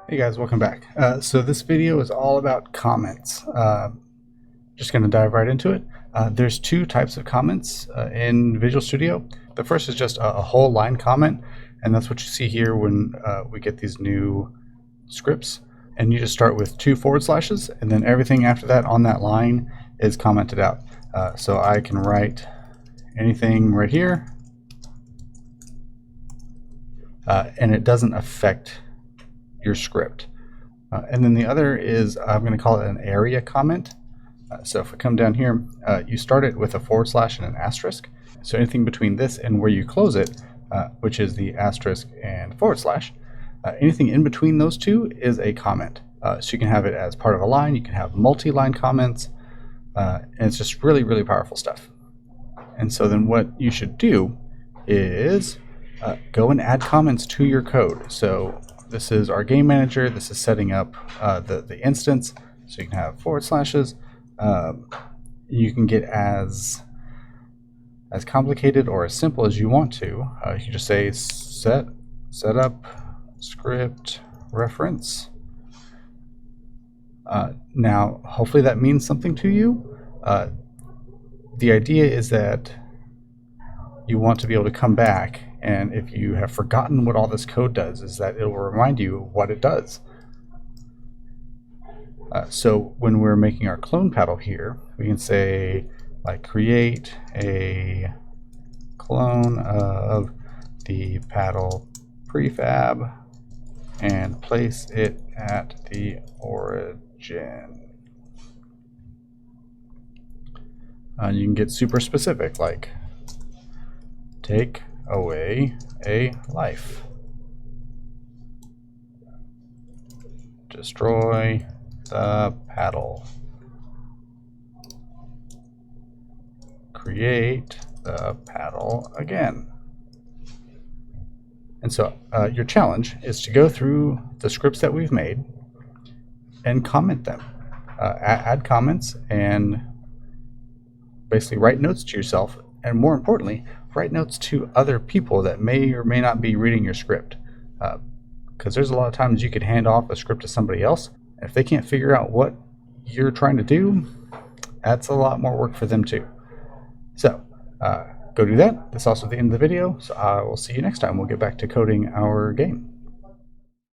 Hey guys, welcome back. So this video is all about comments. Just going to dive right into it. There's two types of comments in Visual Studio. The first is just a whole line comment, and that's what you see here when we get these new scripts. And you just start with 2 forward slashes, and then everything after that on that line is commented out. So I can write anything right here, and it doesn't affect your script. And then the other is, I'm going to call it an area comment. So if we come down here, you start it with a forward slash and an asterisk. So anything between this and where you close it, which is the asterisk and forward slash, anything in between those two is a comment. So you can have it as part of a line, you can have multi-line comments, and it's just really, really powerful stuff. And so then what you should do is go and add comments to your code. So this is our game manager. This is setting up the instance. So you can have forward slashes. You can get as complicated or as simple as you want to. You can just say setup script reference. Now, hopefully that means something to you. The idea is that you want to be able to come back, and if you have forgotten what all this code does, is that it will remind you what it does. So when we're making our clone paddle here, we can say, like, create a clone of the paddle prefab and place it at the origin. You can get super specific, like take away a life, destroy the paddle, create the paddle again. And so your challenge is to go through the scripts that we've made and comment them. Add comments and basically write notes to yourself, and more importantly, write notes to other people that may or may not be reading your script. Because there's a lot of times you could hand off a script to somebody else, and if they can't figure out what you're trying to do, that's a lot more work for them too. So go do that. That's also the end of the video, so I will see you next time. We'll get back to coding our game.